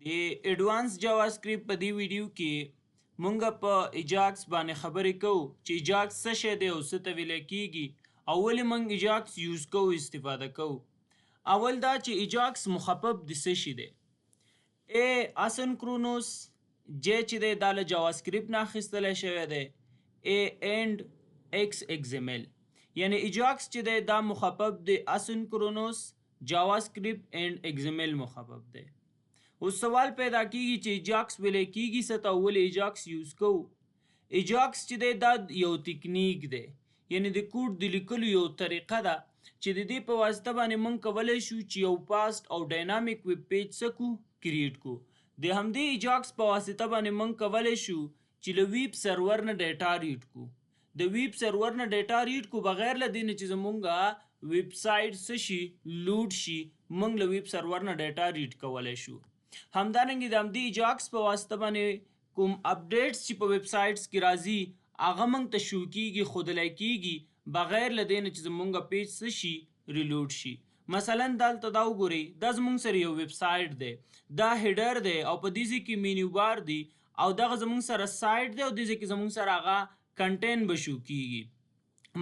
د اډوانس جاوا سکرپټ په دې ویډیو کې مونږ په ایجاکس باندې خبرې کوو چې ایجاکس څه شی دی او څه ته ویل کیږي او ولې مونږ ایجاکس یوز کوو استفاده کوو. اول دا چې ایجاکس مخفف د څه شي دی. ای اسنکرونوس جې چې دی دا له جاوا سکرپټ نه اخیستلی شوی دی. ای اینډ ایکس ایگزامل یعنی ایجاکس چې دی دا مخفف دی اسنکرونوس جاوا سکرپټ اینډ ایگزامل مخفف دی. اوس سوال پیدا کیږي چې ایجاکس ویلی کیږي څه ته ولې ایجاکس یوز کوو. ایجاکس چې دی دا یو تکنیک دی یعنی د کوډ د لیکلو یو طریقه ده چې د دې په واسطه باندې موږ کولی شو چې یو فاسټ او ډاینامیک ویب پیج څه کړو کریټ کړو. د همدې ایجاکس په واسطه باندې موږ کولی شو چې له ویب سرور نه ډیټا ریډ کړو. د ویب سرور نه ډیټا ریډ کړو بغیر له دې نه چې زمونږ ویب سایټ څه شي لوډ شي موږ له ویب سرور نه ډیټا ریډ کولی شو. همدارنګه د همدې ایجاکس په واسطه باندې کوم اپډیټس چې په ویب سایټس کې راځي هغه موږ ته شو کیږي ښودلی کیږي بغیر له دې نه چې زمونږ پیج څه شي ریلوډ شي. مثلا دلته دا وګورئ دا زمونږ سره یو ویب سایټ دی دا هیډر دی او په دې ځای کې مینیو بار دی او دغه زمونږ سره سایټ دی او دې ځای کې زمونږ سره هغه کنټین به شو کیږي.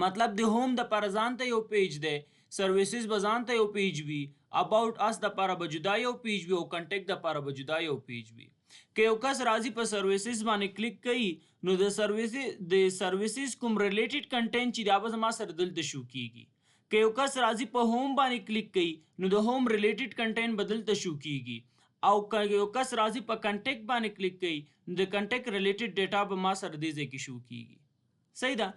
مطلب د هوم دپاره ځان ته یو پیج دی سرویسز به ځان ته یو پیج وي اباؤټ اس دپاره به جدا یو پیج وي او کنټیکټ دپاره به جدا یو پیج وي. که یو کس راځي په سرویسز باندې کلیک کوي نو د سرویسز کوم ریلیټډ کنټینټ چې دا به زما سره دلته شو کیږي. که یو کس راځي په هوم باندې کلیک کوي نو د هوم ریلیټډ کنټینټ به دلته شو کیږي او که یو کس راځي په کنټیکټ باندې کلیک کوي نو د کنټیکټ ریلیټډ ډیټا به ما سره دې ځای کې شو کیږي. صحیح ده.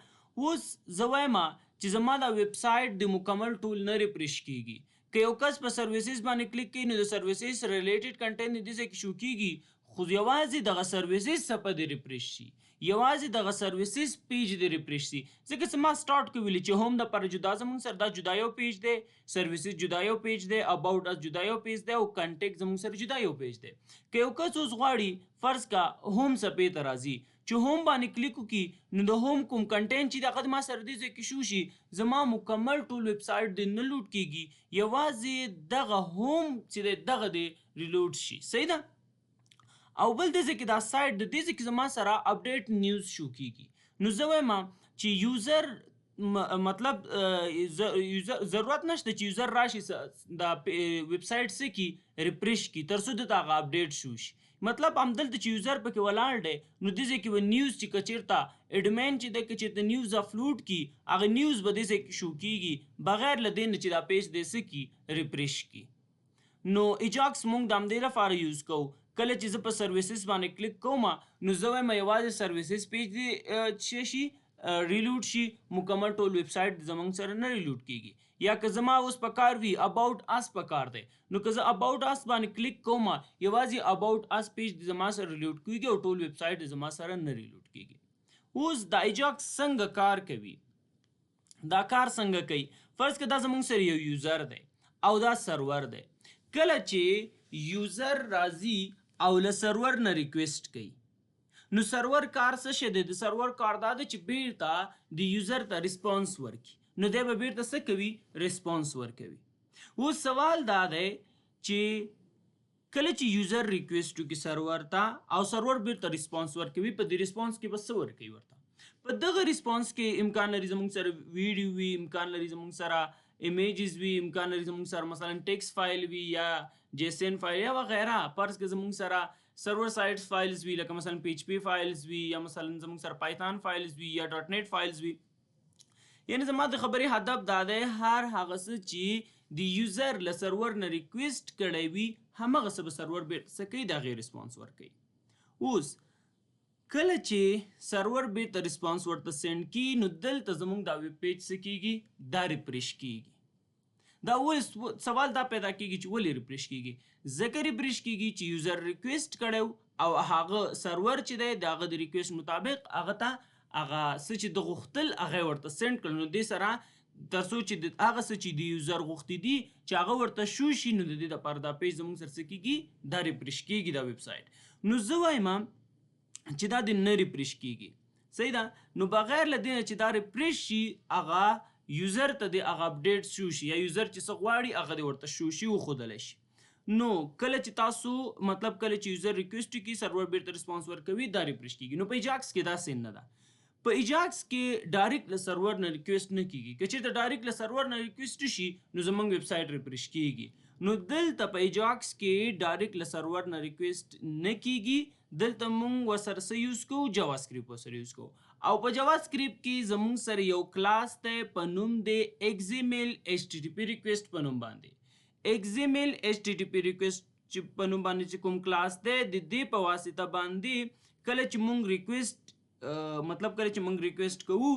اوس زه وایم چې زما دا ویب سایټ د مکمل ټول نه ریفریش کیږي. که یو کس په سرویسز باندې کلیک کوي نو د سرویسز ریلیټډ کنټینټ دې ځای کې شو کیږي خو یوازې دغه سرویسز څپه دې ریفریش شي یوازې دغه سرویسز پیج دې ریفریش شي. ځکه چې ما سټارټ کې ویلي چې هوم دپاره جدا زموږ سره دا جدا یو پیج دی سرویسز جدا یو پیج دی اباؤټ اس جدا یو پیج دی او کنټیکټ زموږ سره جدا یو پیج دی. که یو کس اوس غواړي فرض کا هوم څپې ته راځي چې هوم باندې کلیک وکړي نو د هوم کوم کنټینټ چې دغه ما سره دې ځای کې شو شي زما مکمل ټول ویب سایټ دې نه لوډ کیږي یوازې دغه هوم چې دی دغه دې ریلوډ شي. صحیح ده. او بل دې ځای کې دا سایټ د دې ځای کې زما سره اپډیټ نیوز شو کیږي نو زه وایم چې یوزر مطلب ضرورت نشته چې یوزر راشي دا ویب سایټ څه کي ریفریش کي تر څو دته هغه اپډیټ شو شي. مطلب همدلته چې یوزر پکې ولاړ دی نو دې ځای کې به نیوز چې که چېرته اډمین چې دی که چېرته نیوز اپلوډ کړي هغه نیوز به دې ځای کې شو کیږي بغیر له دې نه چې دا پیج دی څه کي ریفریش کړي. نو ایجاکس مونږ د همدې لپاره یوز کوو کله چې زه په سرویسز باندې کلیک کوم نو زه وایم یوازې سرویسز پیج دی څه شي ریلوډ شي مکمل ټول ویب سایټ زمونږ سره نه ریلوډ کیږي. یا که زما اوس په کار وي اباؤټ اس په کار دی نو که زه اباؤټ اس باندې کلیک کوم یوازې اباؤټ اس پیج زما سره ریلوډ کیږي او ټول ویب سایټ زما سره نه ریلوډ کیږي. اوس دا ایجاکس څنګه کار کوي دا کار څنګه کوي. فرض که دا زمونږ سره یو یوزر دی او دا سرور دی. کله چې یوزر راځي او له سرور نه ریکویسټ کوي نو سرور کار څه شی دی. د سرور کار دا دی چې بیرته د یوزر ته ریسپانس ورکړي نو دی به بیرته څه کوي ریسپانس ورکوي. اوس سوال دا دی چې کله چې یوزر ریکویسټ وکړي سرور ته او سرور بیرته ریسپانس ورکوي په دې ریسپانس کې به څه ورکوي ورته په دغه ریسپانس کې امکان لري زموږ سره ویډیو وي امکان لري زموږ سره ایمیجز وي امکان لري زموږ سره مثلا ټیکس فایل وي یا جیسن فایل یا وغیره. فرض که زموږ سره سرور سایټس فایلز وي لکه مثلا پی ایچ پی فایلز وي یا مثلا زموږ سره پایتان فایلز وي یا ډاټ نیټ فایلز وي. یعنی زما د خبرې هدف دا دی هر هغه څه چې د یوزر له سرور نه ریکویسټ کړی وي همغه څه به سرور بیرته څه کوي د هغې ریسپانس ورکوي. اوس کله چې سرور بیرته ریسپانس ورته سینډ کړي نو دلته زموږ دا ویب پیج څه کیږي دا ریفریش کیږي. دا ولې سوال دا پیدا کیږي چې ولې ریفریش کیږي. ځکه ریفریش کیږي چې یوزر ریکویسټ کړی او هغه سرور چې دی د هغه د ریکویسټ مطابق هغه ته هغه څه چې د غوښتل هغه ورته سینډ کړل نو دې سره تر څو چې هغه څه چې د یوزر غوښتي دي چې هغه ورته شو شي نو د دې دپاره دا پیج زموږ سره څه کیږي دا ریفریش کیږي دا ویب سایټ. نو زه وایم چې دا د نه ریفریش کیږي. صحیح ده. نو بغیر له دې نه چې دا ریفریش شي هغه یوزر ته د هغه اپډیټ شو شي یا یوزر چې څه غواړي هغه دې ورته شو شي وښودلی شي. نو کله چې تاسو مطلب کله چې یوزر ریکویسټ کی سرور بیرته ریسپانس ورکوي دا ریفریش کیږي. نو په ایجاکس کې دا سین نه ده. په ایجاکس کې ډایرکټ له سرور نه ریکویسټ نه کیږي. که چېرته ډایرکټ له سرور نه ریکویسټ شي نو زمونږ ویب سایټ ریفریش کیږي. نو دلته په ایجاکس کې ډایرکټ له سرور نه ریکویسټ نه کیږي. دلته مونږ ورسره څه یوز کوو؟ جاوا سکرپټ ورسره یوز کوو. او په جاوا سکرپټ کې زمونږ سره یو کلاس دی په نوم دی XML HTTP ریکویسټ په نوم باندې. XML HTTP ریکویسټ چې په نوم باندې چې کوم کلاس دی د دې په واسطه باندې کله چې مونږ ریکویسټ مطلب کله چې مونږ ریکویسټ کوو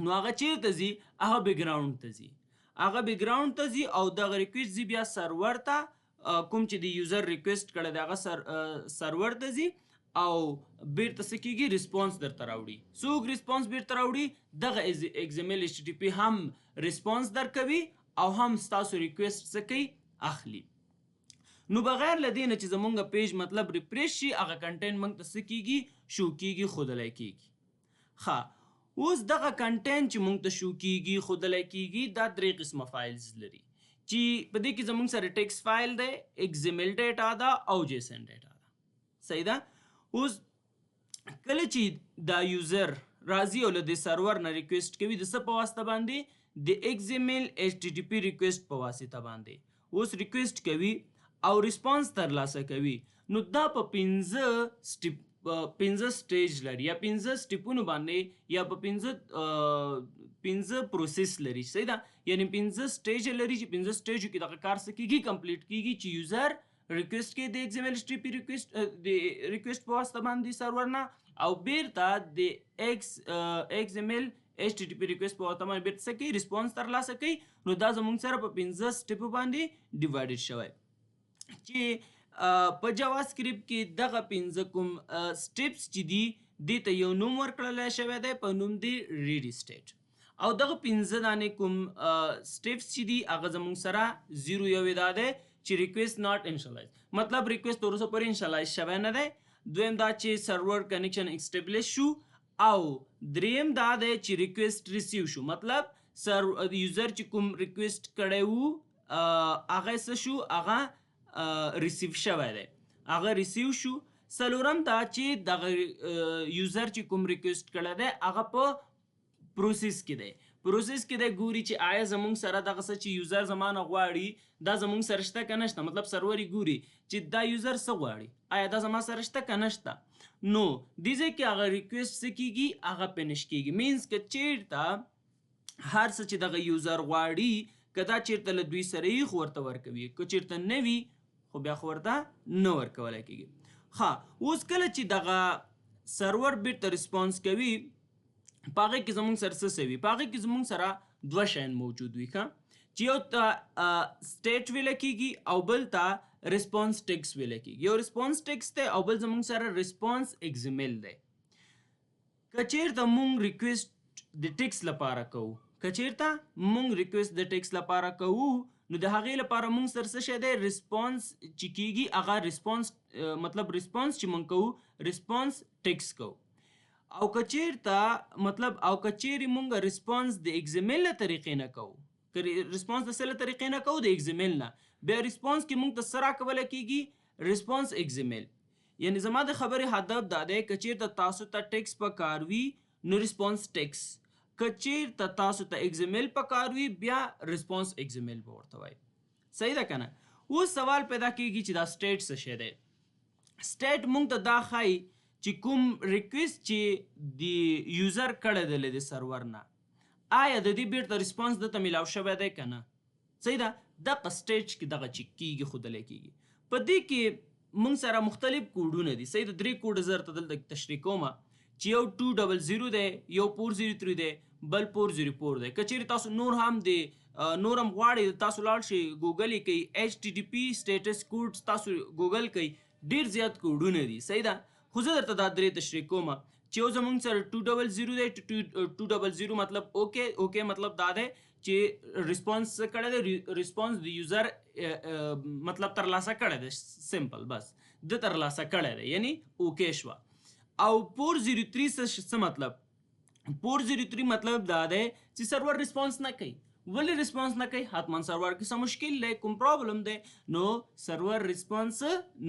نو هغه چیرته ځي؟ هغه بیکګراوند ته ځي. هغه بیکګراوند ته ځي او دغه ریکویسټ ځي بیا سرور ته، کوم چې د یوزر ریکویسټ کړی دی هغه سرور ته ځي او بیرته څه کیږي؟ ریسپانس درته راوړي. څوک ریسپانس بیرته راوړي؟ دغه XML HTTP هم ریسپانس درکوي او هم ستاسو ریکویسټ څه کوي؟ اخلي. نو بغیر له دې نه چې زمونږ پیج مطلب ریفریش شي هغه کنټینټ موږ ته څه کیږي؟ شو کیږي، ښودلی کیږي. ښه، اوس دغه کنټینټ چې موږ ته شو کیږي، ښودلی کیږي، دا درې قسمه فایلز لري چې په دې کې زمونږ سره ټیکس فایل دی، XML ډیټا ده او JSON ډیټا ده. صحیح ده؟ اوس کله چې دا یوزر راځي او له دې سرور نه ریکویسټ کوي د څه په واسطه باندې؟ د XML HTTP ریکویسټ په واسطه باندې. اوس ریکویسټ کوي او ریسپانس ترلاسه کوي. نو دا په 15 سټیج لري یا 15 سټیپونو باندې یا په 15 پروسیس لري. صحیح ده؟ یعنی 15 سټیج لري چې 15 سټیجو کې دغه کار څه کیږي؟ کمپلیټ کیږي چې یوزر ریکویسټ کې د XML HTTP ریکویسټ په واسطه باندې سرور نه او بیرته د XML HTTP ریکویسټ په واسطه باندې بیرته څه کوي؟ ریسپانس ترلاسه کوي. نو دا زموږ سره په 15 سټیپو باندې ډیوایډډ شوی چې په جاوا سکرپټ کې دغه 15 کوم سټیپس چې دي دې ته یو نوم ورکړلی شوی دی په نوم دی ریډي سټیټ. او دغه 15 دانې کوم سټیپس چې دي هغه زموږ سره 0 یو دا دی چې ریکویسټ ناٹ انشالایز، مطلب ریکویسټ تر اوسه پورې انشالایز شوی نه دی. دویم دا چې سرور کنیکشن اسټابلیش شو او دریم دا دی چې ریکویسټ ریسیو شو، مطلب یوزر چې کوم ریکویسټ کړی وو هغه څه شو؟ هغه ریسیو شوی دی، هغه ریسیو شو. څلورم دا چې دغه یوزر چې کوم ریکویسټ کړی دی هغه په پروسیس کې دی. پروسیس کې دی ګوري چې آیا زمونږ سره دغه څه چې یوزر زمانه غواړي دا زمونږ سره شته که نشته. مطلب سرور یې ګوري چې دا یوزر څه غواړي، آیا دا زما سره شته که نشته. نو دې ځای کې هغه ریکویسټ څه کیږي؟ هغه فینش کیږي. مینس که چیرته هر څه چې دغه یوزر غواړي که دا چیرته له دوی سره یي خو ورته ورکوي، که چیرته نه وي خو بیا خو ورته نه ورکولی کیږي. ښه، اوس کله چې دغه سرور بیرته ریسپانس کوي په هغې کې زمونږ سره څه سوي؟ په هغې کې زمونږ سره دوه شیان موجود وي چې یو ته سټیټ ویله کیږي او بل ته ریسپانس ټیکس ویله کیږي. یو ریسپانس ټیکس دی او بل زمونږ سره ریسپانس XML دی. که چیرته مونږ ریکویسټ د ټیکس لپاره کوو، که چیرته مونږ ریکویسټ د ټیکس لپاره کوو نو د هغې لپاره مونږ سره څه شی دی؟ ریسپانس چې کیږي هغه ریسپانس مطلب ریسپانس چې مونږ کوو ریسپانس ټیکس کوو. او که چیرته مطلب او که چیرې مونږ ریسپانس د XML له طریقې نه کوو، که ریسپانس د څه له طریقې نه کوو؟ د XML نه، بیا ریسپانس کې مونږ ته څه راکولی کیږي؟ ریسپانس XML. یعنی زما د خبرې هدف دا دی که چیرته تاسو ته ټیکس په کار وي نو ریسپانس ټیکس، که چیرته تاسو ته XML په کار وي بیا ریسپانس XML به ورته وایي. صحیح ده که نه؟ اوس سوال پیدا کیږي چې دا سټیټ څه شی دی؟ سټیټ مونږ ته دا ښایي چې کوم ریکویسټ چې د یوزر کړی دی له د سرور نه آیا د دې بیرته ریسپانس دته میلاو شوی دی که نه. صحیح ده؟ دغه سټیج کې دغه چې کیږي ښودلی کیږي. په دې کې موږ سره مختلف کوډونه دي. صحیح ده؟ 3 کوډ زه درته دلته تشریح کومه چې یو 200 دی، یو 403 دی، بل 404 دی. که چیرې تاسو نور هم غواړئ تاسو لاړ شئ ګوګل یې کوئ HTTP سټیټس کوډ تاسو ګوګل کوئ، ډېر زیات کوډونه دي. صحیح ده؟ خو زه درته دا درې تشریح کومه چې یو زمونږ سره 200 دی. 200 مطلب اوکې مطلب دا دی چې ریسپانس څه کړی دی؟ ریسپانس د یوزر مطلب ترلاسه کړی دی، سمپل بس د ترلاسه کړی دی یعنی اوکې شوه. او 403 څه مطلب؟ 403 مطلب دا دی چې سرور ریسپانس نه کوي. ولې ریسپانس نه کوي؟ حتما سرور کې څه مشکل دی، کوم پرابلم دی، نو سرور ریسپانس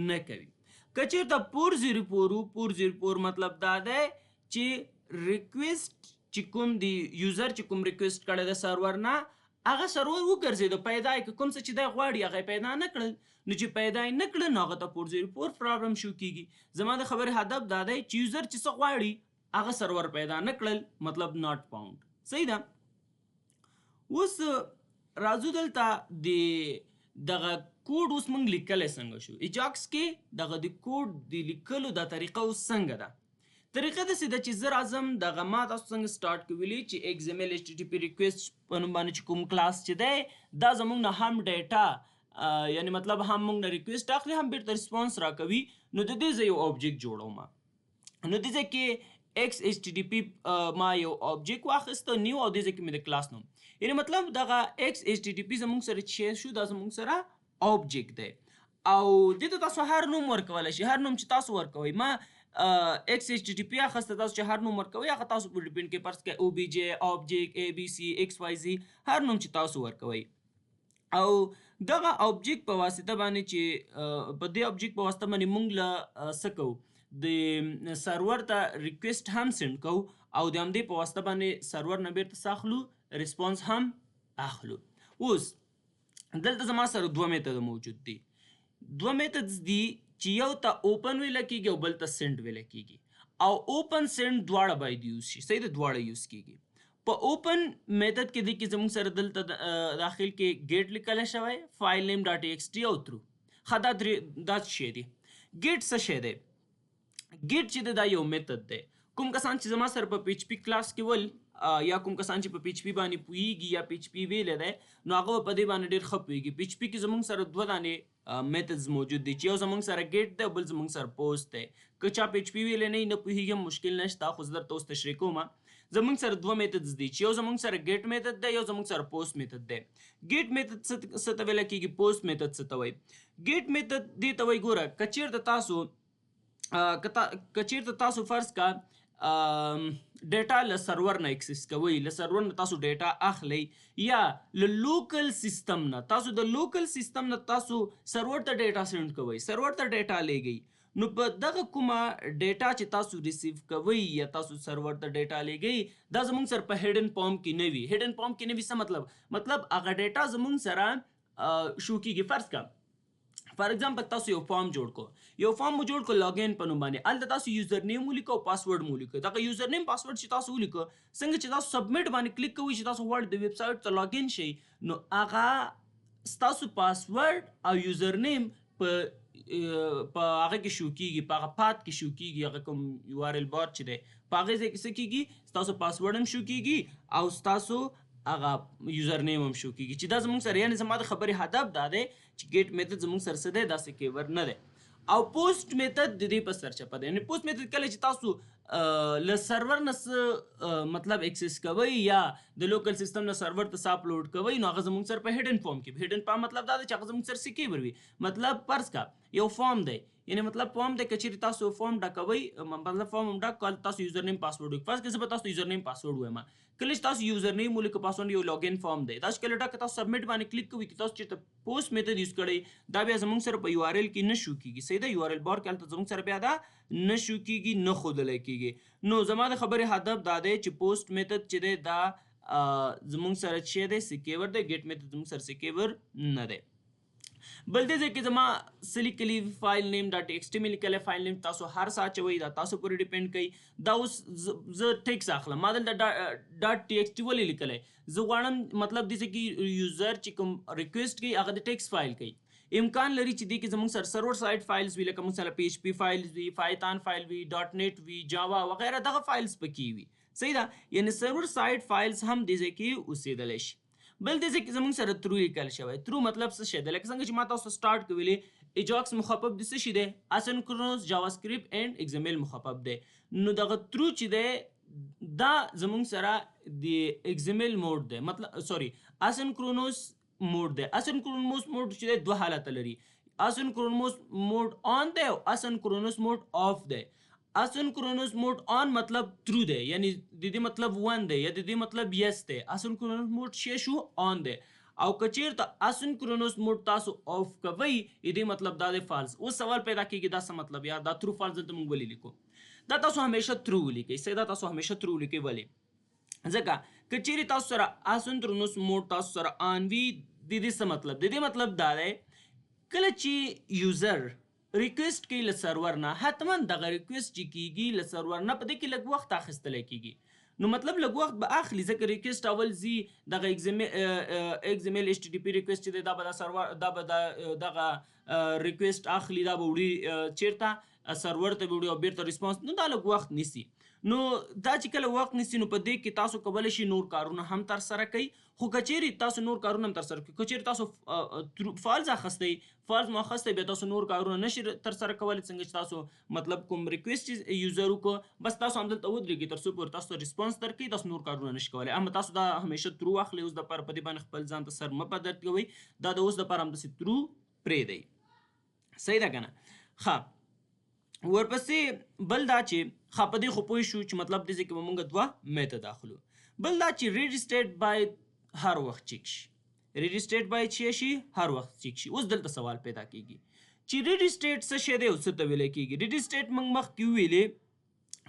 نه کوي. که چېرته پور 04 مطلب دا دی چې ریکویسټ چې کوم دی یوزر چې کوم ریکویسټ کړی د سرور نه هغه سرور وګرځېده پیدا یې که کوم څه چې دی غواړي هغه پیدا نه کړل، نو چې پیدا یې نه کړل نو هغه ته پور 04 پرابلم شو کېږي. زما د خبرې هدف دا دی چې یوزر چې څه غواړي هغه سرور پیدا نه کړل، مطلب ناٹ فاوند. صحیح ده. اوس راځو دلته د دغه کوډ اوس موږ لیکلی څنګه شو. ایجاکس کې دغه د کوډ د لیکلو دا طریقه اوس څنګه ده؟ طریقه داسې ده چې زه راځم دغه ما تاسو څنګه سټارټ کولی چې XML HTTP ریکویسټ په نوم باندې چې کوم کلاس چې دی دا زموږ نه هم ډیټا یعنی مطلب هم موږ نه ریکویسټ اخلي هم بیرته ریسپانس راکوي. نو د دې زه یو آبجیکټ جوړوم. نو دې ځای کې XHTTP ما یو آبجیکټ واخیسته نیو او دې ځای کې مې د کلاس نوم یعنی مطلب دغه XHTTP زموږ سره چې شو دا زموږ سره آبجیکټ دی او دې ته تاسو هر نوم ورکولی شي. هر نوم چې تاسو ورکوئ ما XHTTP اخسته تاسو چې هر نوم ورکوئ هغه تاسو په ډیپینډ کوي فرض کړئ OBJ آبجیکټ ABC XYZ هر نوم چې تاسو ورکوئ او دغه آبجیکټ په واسطه باندې چې په دې آبجیکټ په واسطه باندې موږ له څه کوو د سرور ته ریکویسټ هم سینډ کوو او د همدې په واسطه باندې سرور نه بیرته څه اخلو ریسپانس هم اخلو. اوس دلته زما سره دوه میتود موجود دي. دوه میتودز دي چې یو ته اوپن ویله کېږي او بل ته سینډ ویله کېږي او اوپن سینډ دواړه باید یوز شي. صحیح ده، دواړه یوز کېږي. په اوپن میتود کې دی کې زموږ سره دلته داخل کې ګیټ لیکلی شوی فایل نیم ډاټ TXT او ترو. ښه دا شی دی. ګیټ څه شی دی؟ ګیټ چې دی دا یو میتود دی. کوم کسان چې زما سره په PHP کلاس کې ول یا کوم کسان چې په PHP باندې پوهیږي یا PHP ویلی دی نو هغه په دې باندې ډېر ښه پوهیږي. PHP کې زموږ سره دوه دانې میتودز موجود دي چې یو زموږ سره ګیټ دی او بل زموږ سره پوسټ دی. که چا PHP ویلی نه پوهیږم مشکل نشته خو زه درته اوس تشریح کوم. زموږ سره دوه میتودز دي چې یو زموږ سره ګیټ میتود دی یو زموږ سره پوسټ میتود دی. ګیټ میتود څه ته ویلی کېږي، پوسټ میتود څه ته وایي؟ ګیټ میتود دې ته وایي ګوره که چېرته تاسو فرض کا ډیټا له سرور نه اکسس کوئ، له سرور نه تاسو ډیټا اخلئ یا له لوکل سیستم نه تاسو د لوکل سیستم نه تاسو سرور ته ډیټا سینډ کوئ، سرور ته ډیټا لیږئ، نو په دغه کومه ډیټا چې تاسو ریسیو کوئ یا تاسو سرور ته ډیټا لیږئ دا زموږ سره په هیډن فارم کې نه وي. هیډن فارم کې نه وي څه مطلب هغه ډیټا زموږ سره شو کېږي. فرض کا فار ایگزامپل تاسو یو فارم جوړ کو، یو فارم مو جوړ کو لاګین په نوم باندې، هلته تاسو یوزر نیم ولیکو او پاسورډ مو ولیکو. دغه یوزر نیم پاسورډ چې تاسو ولیکو څنګه چې تاسو سبمیټ باندې کلیک کوئ چې تاسو غواړئ د ویب سایټ ته لاګین شئ نو هغه ستاسو پاسورډ او یوزر نیم په هغه کې شو کېږي، په هغه پات کې شو کېږي، هغه کوم URL بار چې دی په هغې ځای کې څه کېږي ستاسو پاسورډ هم شو کېږي او ستاسو هغه یوزر نیم هم شو کېږي. چې دا زموږ سره یعنې زما د خبرې هدف دا دی چې ګیټ میتود زموږ سره څه دی داسې کیورډ نه دی. او پوسټ میتود د دې په سرچپه دی. یعنې پوسټ میتود کله چې تاسو له سرور نه څه مطلب اکسس کوئ یا د لوکل سیستم نه سرور ته څه اپلوډ کوئ نو هغه زموږ سره په هیډن فارم کې هیډن فارم مطلب دا دی چې هغه زموږ سره سکیور وي. مطلب فرض کا یو فارم دی یعنی مطلب فارم دی که چېرې تاسو فارم ډکوئ مطلب فارم هم ډک کال تاسو یوزر نیم پاسورډ ولیکئ. فرض کړئ زه به تاسو یوزر نیم پاسورډ وایم. کله چې تاسو یوزر نیم ولیکئ پاسورډ یو لاګین فارم دی تاسو کله ډک تاسو سبمیټ باندې کلیک کوئ که تاسو چېرته پوسټ میتود یوز کړئ دا بیا زموږ سره په URL کې نه شو کېږي. صحیح ده، URL بار کې هلته زموږ سره بیا دا نه شو کېږي، نه ښودلی کېږي. نو زما د خبرې هدف دا دی چې پوسټ میتود چې دی دا زموږ سره چې دی سکیور دی، ګیټ میتود زموږ سره سکیور نه دی. بل دې ځای کې زما څه لیکلي فایل نیم ډاټ TXT مې لیکلی، فایل نیم تاسو هر څه اچوئ دا تاسو پورې ډیپینډ کوي. دا اوس زه ټیکس اخلم، ما دلته ډاټ TXT ولې لیکلی؟ زه غواړم مطلب دې ځای کې یوزر چې کوم ریکویسټ کوي هغه د ټیکس فایل کوي. امکان لري چې دې کې زموږ سره سرور سایډ فایلز وي لکه موږ سره PHP فایلز وي، پایتان فایل وي، .NET وي، جاوا وغیره دغه فایلز پکې وي. صحیح ده، یعنې سرور سایډ فایلز هم دې ځای کې اوسېدلی شي. بل دې ځای کې زموږ سره ترو لیکل شوی. ترو مطلب څه شی دی؟ لکه څنګه چې ما تاسو سټارټ کولی ایجاکس مخفف د څه شي دی؟ اسنکرونس جاوا سکرپټ اینډ XML مخفف دی. نو دغه ترو چې دی دا زموږ سره د XML موډ دی، مطلب سوري اسنکرونس موډ دی. اسنکرونس موډ چې دی دوه حالته لري، اسنکرونس موډ آن دی او اسنکرونس موډ آف دی. اسynchronous mode on مطلب true دی یعنی د دې مطلب 1 دی یا د دې مطلب yes دی اسynchronous mode شی شو on دی او که چیرته اسynchronous mode تاسو off کوئ دې مطلب دا دی فالس اوس سوال پیدا کیږي دا څه مطلب یا دا true false دلته موږ ولې لیکو دا تاسو همیشه true ولیکئ دا تاسو همیشه true لیکئ ولې ځکه که چیرې تاسو سره اسynchronous mode تاسو سره on وي د دې څه مطلب د دې مطلب دا دی کله چې یوزر ریکویسټ کوي له سرور نه حتما دغه ریکویسټ چې کیږي له سرور نه په دې کې لږ وخت اخیستلی کیږي نو مطلب لږ وخت به اخلي ځکه ریکویسټ اول ځي دغه XML HTTP ریکویسټ چې دی دا به د سرور دا به دغه ریکویسټ اخلي دا به وړي چیرته سرور ته به وړي او بیرته ریسپانس نو دا لږ وخت نیسي نو دا چې کله وخت نیسي نو په دې کې تاسو کولی شئ نور کارونه هم ترسره کوئ خو که چیرې تاسو نور کارونه هم ترسره کوئ که چیرې تاسو فالز اخیستی فالز مو اخیستی بیا تاسو نور کارونه نشئ ترسره کولی څنګه چې تاسو مطلب کوم ریکویسټ یوزر وکړو بس تاسو همدلته ودرېږئ تر څو پورې تاسو ته ریسپانس درکوي تاسو نور کارونه نشئ کولی اما تاسو دا همیشه ترو واخلئ اوس دپاره په دې باندې خپل ځان ته سر مه په درد کوئ دا د اوس دپاره همداسې ترو پرېږدئ صحیح ده که نه ښه ورپسې بل دا چې ښه په دې خو پوه شو چې مطلب دې ځای کې به مونږ دوه میتد اخلو بل دا چې ریډي سټیټ باید هر وخت چیک شي ریډي سټیټ باید چې شي هر وخت چیک شي اوس دلته سوال پیدا کیږي چې ریډي سټیټ څه شی دی او څه ته ویلی کیږي ریډي سټیټ موږ مخکې وویلې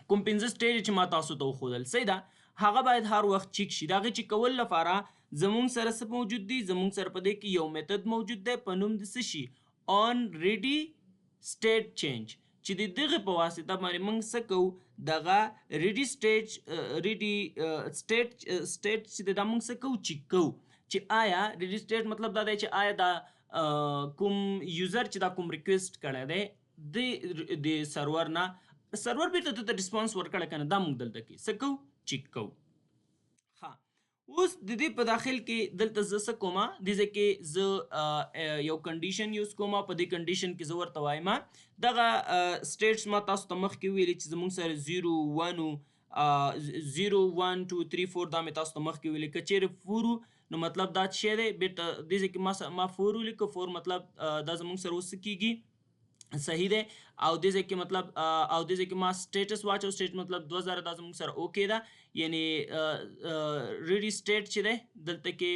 کوم پنځه سټیج چې ما تاسو ته وښودل صحیح ده هغه باید هر وخت چیک شي د هغې چې کول لپاره زمونږ سره څه موجود دي زمونږ سره په دې کې یو میتد موجود دی په نوم د څه شي آن ریډي سټیټ چینج چې د دغه په واسطه باندې موږ څه کوو دغه ریډي سټیټ چې دا موږ څه کوو چیک کوو چې آیا ریډي سټیټ مطلب دا دی چې آیا دا کوم یوزر چې دا کوم ریکویسټ کړی دی د سرور نه سرور بیرته ته ریسپانس ورکړی که نه دا موږ دلته کې څه کوو چیک کوو اوس د دې په داخل کې دلته زه څه کومه دې ځای کې زه یو کنډیشن یوز کومه په دې کنډیشن کې زه ورته وایم دغه سټیټس ما تاسو ته مخکې ویلي چې زموږ سره 0 1 2 3 4 دا مې تاسو ته مخکې ویلي که چیرې 4 نو مطلب دا څه شی دی بیرته دې ځای کې ما 4 ولیکه 4 مطلب دا زموږ سره اوس څه کیږي صحیح دی او دې ځای کې مطلب او دې ځای کې ما سټیټس واچو سټیټ مطلب 2000 دا زموږ سره اوکې ده یعنی ریډي سټیټ چې دی دلته کې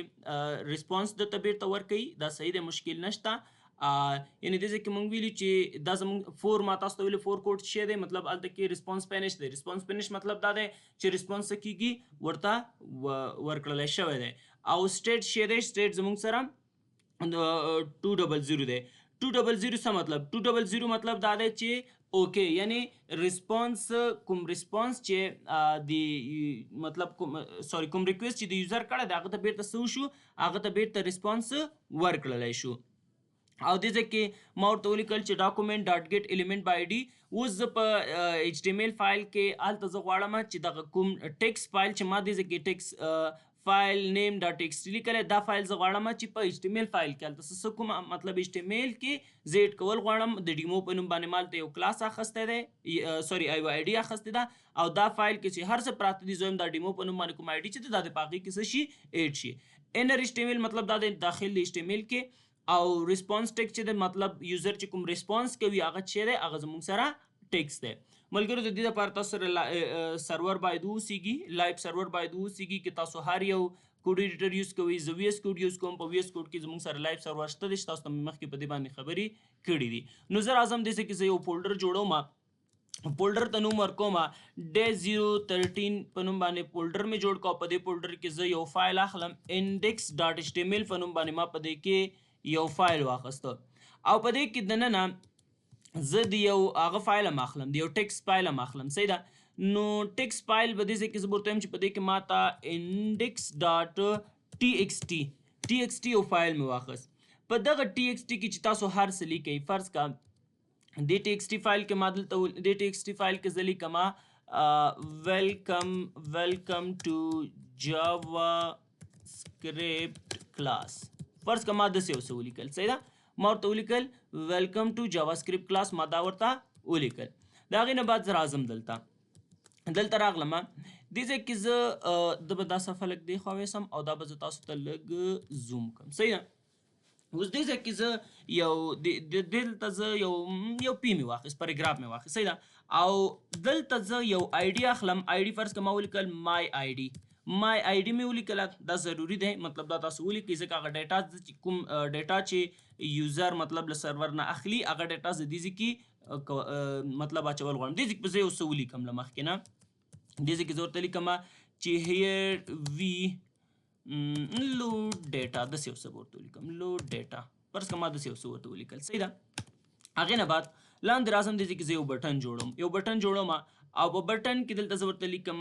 ریسپانس دلته بیرته ورکوي دا صحیح دی مشکل نشته یعنی دې ځای کې موږ ویلي چې دا زموږ 4 ما تاسو ته ویلي 4 کوډ شی دی مطلب هلته کې ریسپانس فینش دی ریسپانس فینش مطلب دا دی چې ریسپانس څه کیږي ورته ورکړلی شوی دی او سټیټ شی دی سټیټ زموږ سره 200 دی 200 څه مطلب 200 مطلب دا دی چې اوکې یعنی ریسپانس کوم ریسپانس چې د مطلب کوم ریکویسټ چې د یوزر کړی دی هغه ته بیرته څه وشو هغه ته بیرته ریسپانس ورکړلی شو او دې ځای کې ما ورته ولیکل چې ډاکومنټ ډاټ ګیټ الیمنټ په آی ډي اوس زه په HTML فایل کې هلته زه غواړم چې دغه کوم ټیکس فایل چې ما دې ځای کې ټیکس فایل نیم ډاټ ټیکسټ لیکلی دا فایل زه غواړم چې په HTML فایل کې هلته څه کوم مطلب HTML کې زه ایډ کول غواړم د ډیمو په نوم باندې ما هلته یو کلاس اخیستی دی یو آی ډي اخیستې ده او دا فایل کې چې هر څه پراته دي زه وایم دا ډیمو په نوم باندې کوم آی ډي چې دی دا د په هغې کې څه شي ایډ شي انر HTML مطلب دا د داخل د HTML کې او ریسپانس ټیک چې دی مطلب یوزر چې کوم ریسپانس کوي هغه چې دی هغه زموږ سره ټیکس دی ملګرو د دې لپاره تاسو سره سرور باید واوسیږي لایف سرور باید واوسیږي که تاسو هر یو کوډ ایډیټر یوز کوئ زه ویس کوډ یوز کوم په ویس کوډ کې زموږ سره لایف سرور شته دی چې تاسو ته مې مخکې په دې باندې خبرې کړي دي نو زه راځم داسې کې زه یو فولډر جوړوم فولډر ته نوم ورکوم day013 په نوم باندې فولډر مې جوړ کړو په دې فولډر کې زه یو فایل اخلم index.html په نوم باندې ما په دې کې یو فایل واخیسته او په دې کې دننه زه د یو هغه فایل هم اخلم د یو ټیکس فایل هم اخلم صحیح ده نو ټیکس فایل به دې ځای کې زه ورته وایم چې په دې کې ما ته index.txt یو فایل مې واخیست په دغه TXT کې چې تاسو هر څه لیکئ فرض کا دې TXT فایل کې ما دلته دې TXT فایل کې زه لیکم welcome to JavaScript class فرض کا ما داسې یو څه ولیکل صحیح ده ما ورته ولیکل welcome to JavaScript class ما دا ورته ولیکل د هغې نه بعد زه راځم دلته راغلم دې ځای کې زه د به دا صفحه لږ دې خوا ویسم او دا به زه تاسو ته لږ زوم کړم صحیح ده اوس دې ځای کې زه دلته زه یو پی مې واخیست پاراګراف مې واخیست صحیح ده او دلته زه یو آی ډي اخلم آی ډي فرض که ما ولیکل مای آی ډي مې ولیکله دا ضروري دی مطلب دا تاسو ولیکئ ځکه هغه ډیټا کوم ډیټا چې یوزر مطلب له سرور نه اخلي هغه ډیټا زه دې ځای کې مطلب اچول غواړم دې ځای کې به زه یو څه ولیکم له مخکې نه دې ځای کې زه ورته لیکم چې هیر وي لود ډیټا داسې یو څه به ورته ولیکم لود ډیټا فرض که ما داسې یو څه ورته ولیکل صحیح ده هغې نه بعد لاندې راځم دې ځای کې زه یو بټن جوړوم او په بټن کې دلته زه ورته لیکم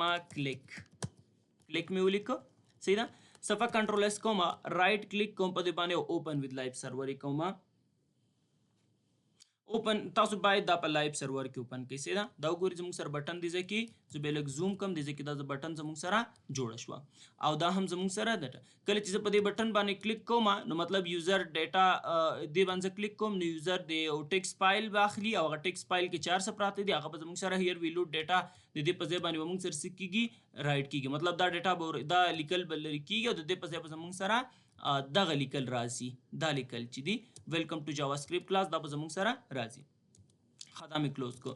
کلیک مې ولیکه صحیح ده صفحه کنټرول اس کوم رائټ کلیک کوم په دې باندې اوپن وذ لایف سرور یې کوم اوپن تاسو باید دا په لایف سرور کې اوپن کړئ صحیح ده دا وګورئ زموږ سره بټن دی کې زه به لږ زوم کم دی کې دا بټن زموږ سره جوړه شوه او دا هم زموږ سره ده کله چې زه په دې بټن باندې کلیک کوم نو مطلب یوزر ډیټا دې باندې کلیک کوم نو یوزر د ټیکس فایل واخلي او هغه ټیکس فایل کې 400 پراته دي هغه به زموږ سره هیر وی لود ډیټا د دې په ځای باندې موږ سره سکیږي رائټ کیږي مطلب دا ډیټا دا لیکل بل لري کیږي او د دې په ځای به زموږ سره دغه لیکل راځي دا لیکل چې دی ویلکم ټو جاوا سکرپټ کلاس دا به زموږ سره راځي خدا مې کلوز کو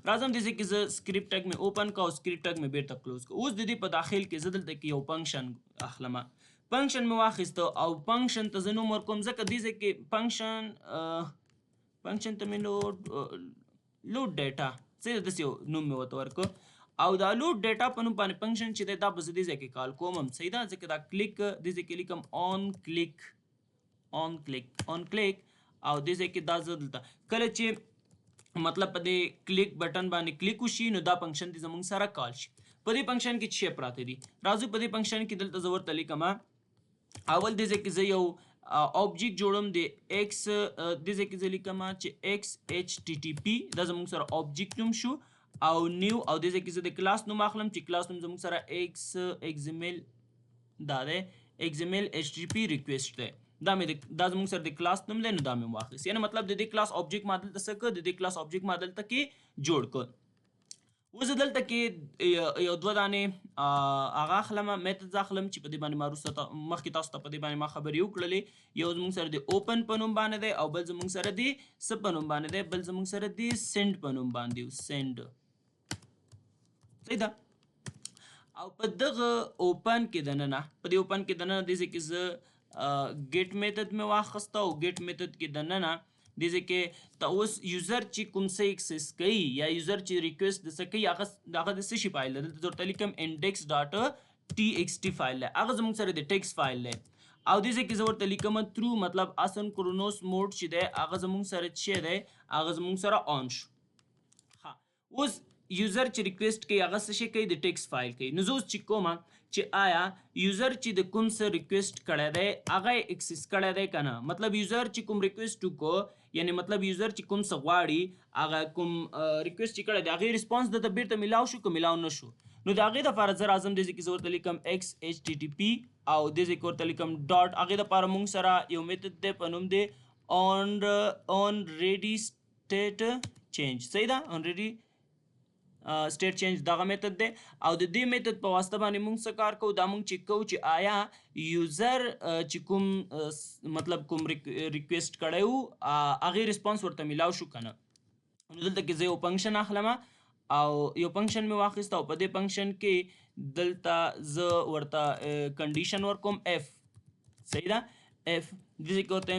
راځم دې کې زه سکرپټ ټیګ مې اوپن کا او سکرپټ ټیګ مې بیرته کلوز کو اوس د دې په داخل کې زه دلته کې یو فنکشن اخلم فنکشن مې واخیست او فنکشن ته زه نوم ورکوم ځکه دې کې فنکشن ته مې لود ډیټا څه داسې یو نوم مې ورته ورکو او دا لود ډیټا په نوم باندې فنکشن چې دی دا به زه دې ځای کې کال کوم هم صحیح ده ځکه دا کلیک دې ځای کې لیکم آن کلیک او دې ځای کې دا زه دلته کله چې مطلب په دې کلیک بټن باندې کلیک وشي نو دا فنکشن دې زموږ سره کال شي په دې فنکشن کې څه پراته دي راځو په دې فنکشن کې دلته زه ورته لیکم اول دې ځای کې زه یو اوبجیکټ جوړم د ایکس دې ځای کې زه لیکم چې ایکس ایچ ټي ټي پی دا زموږ سره اوبجیکټ نوم شو او نیو او دې ځای کې زه د کلاس نوم اخلم چې کلاس نوم زموږ سره ایکسمل دا دی ایکسمل ایچ ټي پی ریکویسټ دی دا زموږ سره د کلاس نوم دی نو دا مې واخیست یعنی مطلب د دې کلاس اوبجیکټ ما دلته څه کړ د دې کلاس اوبجیکټ ما دلته کې جوړ کړ اوس دلته کې یو دوه دانې هغه اخلم میتھډز اخلم چې په دې باندې ما وروسته مخکې تاسو ته په دې باندې ما خبرې وکړلې یو زموږ سره د اوپن په نوم باندې دی او بل زموږ سره د څه په نوم باندې دی بل زموږ سره د سینډ په نوم باندې سینډ صحیح ده او په دغه اوپن کې دننه په دې اوپن کې دننه دې کې زه ګیټ میتھډ مې واخیسته او ګیټ میتھډ کې دننه دې کې ته اوس یوزر چې کوم څه اکسس کوي یا یوزر چې ریکویسټ د څه کوي هغه د څه شي فایل ده دلته ورته لیکم index.txt فایل ده هغه زموږ سره د ټیکس فایل دی او دې کې زه ورته لیکم ترو مطلب اسنکرونوس موډ چې دی هغه زموږ سره څه دی هغه زموږ سره آن شو اوس یوزر چې ریکویسټ کوي هغه څه شي کوي د ټیکس فایل کوي نو زه اوس چې کوم چې آیا یوزر چې د کوم څه ریکویسټ کړی دی هغه اکسس کړی دی که نه مطلب یوزر چې کوم ریکویسټ وکړو یعنی مطلب یوزر چې کوم څه غواړي هغه کوم ریکویسټ چې کړی دی هغې ریسپانس دته بیرته میلاو شو که میلاو نه شو نو د هغې دپاره زه راځم دې کې زه ورته لیکم ایکس ایچ ټي ټي پی او دې کې ورته لیکم ډاټ هغې دپاره موږ سره یو میتھډ دی په نوم دی اون ریډي سټیټ چینج صحیح ده اون ریډي سټیټ چینج دغه میتھډ دی او د دې میتھډ په واسطه باندې موږ څه کار کوو دا موږ چیک کوو چې آیا یوزر چې کوم مطلب کوم ریکویسټ کړی وو هغې ریسپانس ورته میلاو شو که نه نو دلته کې زه یو فنکشن اخلم او یو فنکشن مې واخیست او په دې فنکشن کې دلته زه ورته کنډیشن ورکوم اف صحیح ده اف دې کې ورته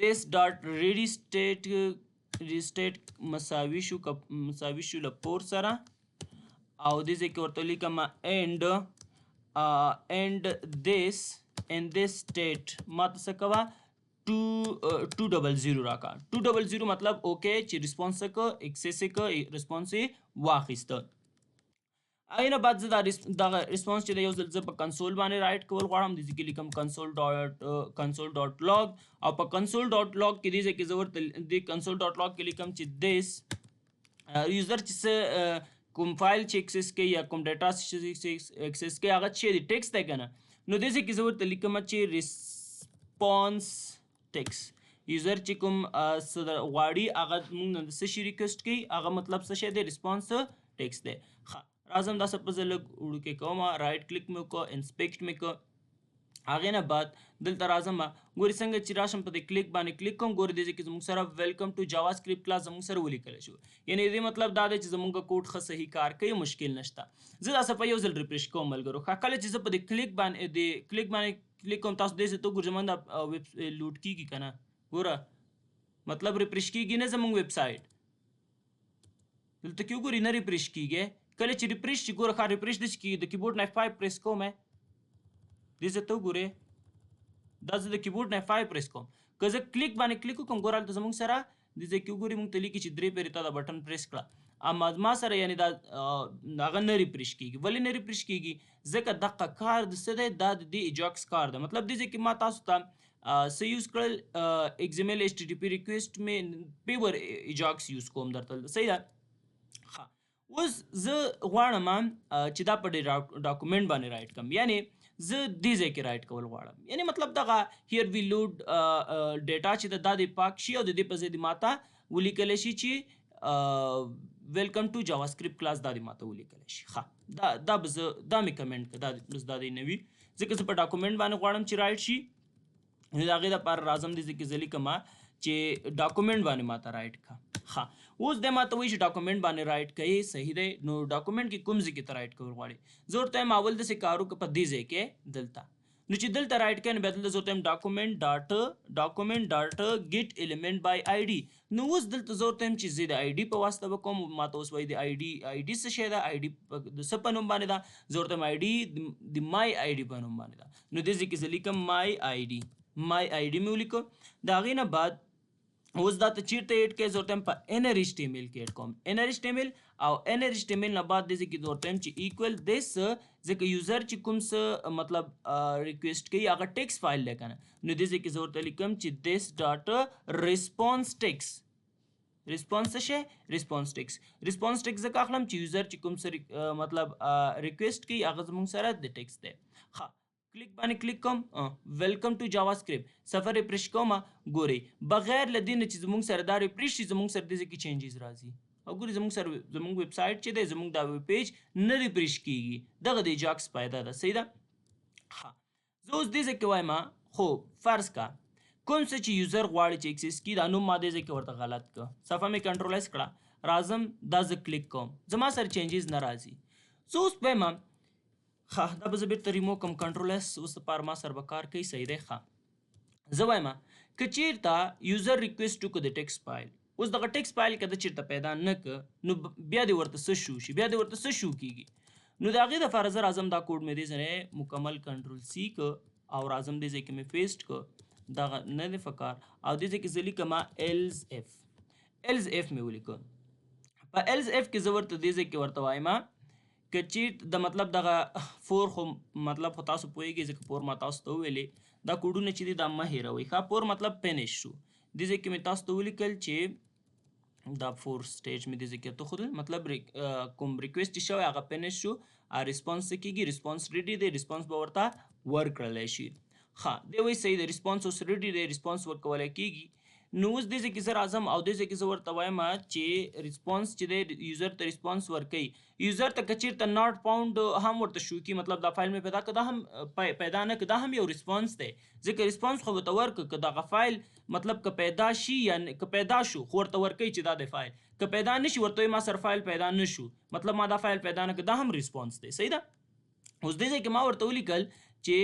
this dot ready state ریسټیټ مساوي شو له پور سره او دې ځای کې ورته لیکم and this state ما ته څه کوه 200 راکا 200 مطلب اوکې چې ریسپانس څه که اکسس یې که ریسپانس یې واخیسته هغې نه بعد زه دغه ریسپانس چې دی یو ځل زه په کنسول باندې رایټ کول غواړم دې کې لیکم کنسول ډاټ لاګ او په کنسول ډاټ لاګ کې دې ځای کې زه ورته د کنسول ډاټ لاګ کې لیکم چې دیس یوزر چې څه کوم فایل چې اکسس کوي یا کوم ډیټا چې اکسس کوي هغه چې دی ټیکس دی که نه نو دې ځای کې زه ورته لیکم چې ریسپانس ټیکس یوزر چې کوم څه غواړي هغه موږ نه څه شي ریکویسټ کوي هغه مطلب څه شی دی ریسپانس ټیکس دی راځم دا څه په زه لږ وړوکی کوم رایټ کلیک مې وکړه انسپیکټ مې کړه هغې نه بعد دلته راځم ګوري څنګه چې راشم په دې کلیک باندې کلیک کوم ګوري دې کې زموږ سره ویلکم ټو جاوا سکرپټ کلاس زموږ سره ولیکل شو یعنی دې مطلب دا دی چې زموږ کوډ ښه صحیح کار کوي مشکل نشته زه دا صفحه یو ځل ریفریش کوم ملګرو کله چې زه په دې کلیک باندې کلیک کوم تاسو دې ته ګورئ زموږ دا ویب لوډ کیږي کنه ګوره مطلب ریفریش کیږي نه زموږ ویب سایټ دلته کې ګورئ نه ریفریش کیږي کله چې ریفریش شي ګوره ښه ریفریش داسې کیږي د کیبورډ نه 5 پریس کوم دې زه ته وګورئ دا زه د کیبورډ نه 5 پریس کوم که زه کلیک باندې کلیک وکړم ګوره هلته زموږ سره دې ځای کې وګورئ موږ ته لیکي چې 3 پېرې تا دا بټن پریس کړه اما ما سره یعنی دا هغه نه ریفریش کیږي ولې نه ریفریش کیږي ځکه دغه کار د څه دی دا د دې ایجاکس کار دی مطلب دې ځای کې ما تاسو ته څه یوز کړل XML HTTP ریکویسټ مې پیور ایجاکس یوز کوم درته صحیح ده ښه اوس زه غواړم چې دا په ډاکومنټ باندې رایټ کړم یعنی زه دې ځای کې رایټ کول غواړم یعنی مطلب دغه هیر وی لوډ ډیټا چې دا د پاک شي او د دې په ځای د ماته ولیکلی شي چې ویلکم ټو جاوا سکرپټ کلاس دا د ماته ولیکلی شي ښه دا به زه دا مې کمنټ کړه بس دا دی نه وي ځکه زه په ډاکومنټ باندې غواړم چې رایټ شي نو د هغې دپاره راځم دې ځای کې زه لیکم چې ډاکومنټ باندې ماته رایټ کړه ښه اوس دی ماته وایي چې ډاکومنټ باندې رایټ کوي صحیح دی نو ډاکومنټ کې کوم ځای کې ته رایټ کول غواړې زه ورته یم اول داسې کار وکړه په دې ځای کې دلته نو چې دلته رایټ کوي نو بیا دلته زه ورته یم ډاکومنټ ډاټ ګیټ ایلیمنټ بای آی ډي نو اوس دلته زه ورته یم چې زه د آی ډي په واسطه به کوم ماته اوس وایي د آی ډي څه شی ده آی ډي د څه په نوم باندې ده زه ورته یم آی ډي د مای آی ډي په نوم باندې ده نو دې ځای کې زه لیکم مای آی ډي مې ولیکم د هغې نه بعد اوس دا ته چیرته ایډ کوي زه ورته یم په انر HTML کې ایډ کوم انر HTML او انر HTML نه بعد دې ځای کې ورته یم چې ایکول دس ځکه یوزر چې کوم څه مطلب ریکویسټ کوي هغه ټیکس فایل دی که نه نو دې ځای کې زه ورته لیکم چې دس ډاټ ریسپانس ټیکس ریسپانس څه شی ریسپانس ټیکس ځکه اخلم چې یوزر چې کوم څه مطلب ریکویسټ کوي هغه زموږ سره د ټیکس دی ښه کلیک باندې کلیک کوم ویلکم ټو جاوا سکرپټ صفحه ریفریش کوم ګورئ بغیر له دې نه چې زموږ سره دا ریفریش شي زموږ سره دې ځای کې چینجز راځي او ګورئ زموږ سره زموږ ویب سایټ چې دی زموږ دا ویب پیج نه ریفریش کیږي دغه د ایجاکس پیدا ده صحیح ده ښه زه اوس دې ځای کې وایم خو فرض کا کوم څه چې یوزر غواړي چې اکسس کړي دا نوم ما دې ځای کې ورته غلط کړه صفحه مې کنټرول ایس کړه راځم دا زه کلیک کوم زما سره چینجز نه راځي زه اوس وایم ښه دا به زه بیرته ریمو کوم کنټرول ایس اوس دپاره ما سره به کار کوي صحیح دی ښه زه وایم که چیرته یوزر ریکویسټ وکړه د ټیکس فایل اوس دغه ټیکس فایل که د چیرته پیدا نه کړه نو بیا دې ورته څه شو شي بیا دې ورته څه شو کیږي نو د هغې دپاره زه راځم دا کوډ مې دې ځای مکمل کنټرول سی که او راځم دې ځای کې مې پیسټ که دغه نه دی فکار او دې ځای کې زه لیکم ایلز اف مې ولیکه په ایلز اف کې زه ورته دې ځای کې ورته وایم که چیرته د مطلب دغه فور خو مطلب خو تاسو پوهیږئ ځکه فور ما تاسو ته وویلې دا کوډونه چې دي دا مه هېروئ ښه فور مطلب فینش شو دې ځای کې مې تاسو ته ولیکل چې دا فور سټیج مې دې ځای کې ورته مطلب کوم ریکویسټ شوی هغه فینش شو ریسپانس څه کېږي ریسپانس ریډي دی ریسپانس به ورته ورکړلی شي ښه دی وایي صحیح دی ریسپانس اوس ریډي دی ریسپانس ورکولی کېږي نو اوس دې ځای کې زه راځم او دې ځای کې زه ورته وایم چې ریسپانس چې دی یوزر ته ریسپانس ورکوي یوزر ته که چیرته ناٹ فاؤنډ هم ورته شو کي مطلب دا فایل مې پیدا کړه دا هم پیدا نه کړه دا هم یو ریسپانس دی ځکه ریسپانس خو ورته ورکړه که دغه فایل مطلب که پیدا شي یا که پیدا شو خو ورته ورکوي چې دا د فایل که پیدا نه شي ورته ما سره فایل پیدا نه شو مطلب ما دا فایل پیدا نه کړه دا هم ریسپانس دی صحیح ده اوس دې ځای کې ما ورته ولیکل چې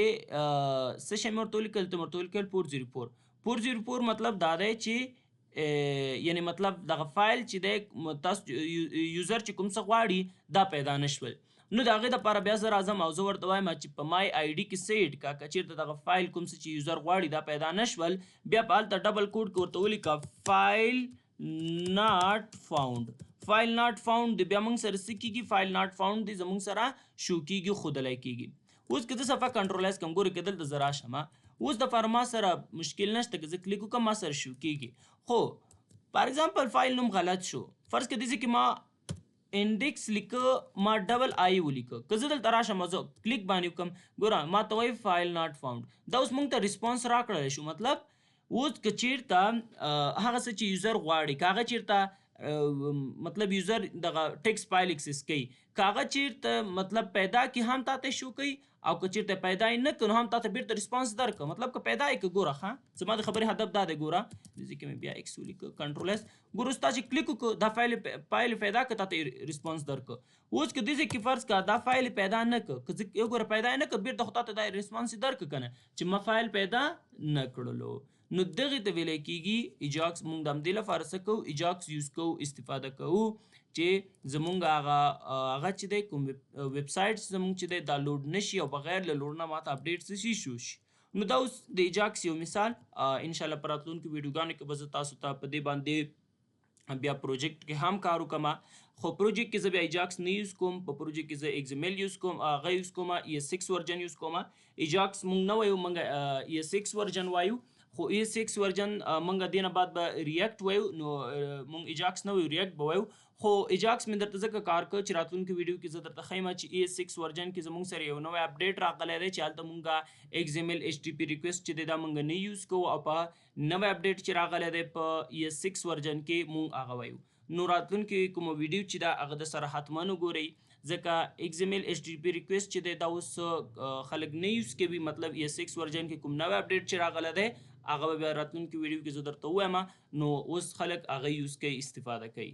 څه شی مې ورته ولیکل ته مې ورته ولیکل 404 مطلب دا دی چې یعنی مطلب دغه فایل چې دی تاسو یوزر چې کوم څه غواړي دا پیدا نه شول نو د هغې دپاره بیا زه راځم او زه ورته وایم چې په مای آی ډي کې څه ایډ کړه که چېرته دغه فایل کوم څه چې یوزر غواړي دا پیدا نه شول بیا په هلته ډبل کوډ کې ورته ولیکه فایل ناٹ فاؤنډ دی بیا موږ سره څه کېږي فایل ناٹ فاؤنډ دی زموږ سره شو کېږي ښودلی کېږي اوس که زه صفحه کنټرولایز کړم ګورې که دلته زه راشم اوس دپاره ما سره مشکل نشته که زه کلیک وکړم ما سره شو کېږي خو فار ایگزامپل فایل نوم غلط شو فرض که دې کې ما انډیکس لیکه ما ډبل آی ولیکه که زه دلته راشم او زه کلیک باندې وکړم ګوره ما ته وایي فایل ناٹ فاؤنډ دا اوس موږ ته ریسپانس راکړلی شو مطلب اوس که چیرته هغه څه چې یوزر غواړي که هغه چیرته مطلب یوزر دغه ټیکس فایل اکسس کوي کاغه چیرته مطلب پیدا کی هم تاته شو کوي او که چیرته پیدا نه کړو هم تاته بیرته ریسپانس درک مطلب که پیدا یې ګوره ښه زما د خبرې هدف دا دی ګوره ځکه مې بیا ایکس ولیکه کنټرول اس ګوره ستا چې کلیک وکړو دا فایل پیدا کړ تاته ریسپانس درک اوس که دې کې فرض کا دا فایل پیدا نه کړ که یو ګوره پیدا نه کړ بیرته خو تاته دا ریسپانس درک کنه چې ما فایل پیدا نه کړلو نو دغه ته ویل کېږي ایجاکس مونږ د همدې لپاره څه کوو ایجاکس یوز کوو استفاده کوو چې زمونږ هغه چې دی کوم ویب سایټ زمونږ چې دی دا لوډ نشي او بغیر له لوډ نه ماته اپډیټ شي شو شي نو دا اوس د ایجاکس یو مثال انشاءالله په راتلونکو ویډیوګانو کې به زه تاسو ته په دې باندې بیا پروجیکټ کې هم کار وکړم خو پروجیکټ کې زه بیا ایجاکس نه یوز کوم په پروجیکټ کې زه ایگزامل یوز کوم هغه یوز کوم ES6 ورجن یوز کوم ایجاکس مونږ نه وایو مونږ ES6 ورجن وایو خو ES6 ورجن مونږ دینه بعد به ریاکټ وایو نو مونږ ایجاکس نه وایو ریاکټ به وایو خو ایجاکس مې درته ځکه کار کوي چې راتلونکي ویډیو کې زه درته ښیم چې ES6 ورجن کې زموږ سره یو نوی اپډیټ راغلی دی چې هلته مونږ ایگزامل HTTP ریکویسټ چې دی دا مونږ نه یوز کوو او په نوی اپډیټ چې راغلی دی په ES6 ورجن کې مونږ هغه وایو نو راتلونکي کومه ویډیو چې دا هغه د سره حتما وګورئ ځکه ایگزامل HTTP ریکویسټ چې دی دا اوس خلک نه یوز کوي مطلب ES6 ورجن کې کوم نوی اپډیټ چې راغلی دی هغه به بیا راتلونکي ویډیو کې زه درته ووایم نو اوس خلک هغه یوز کوي استفاده کوي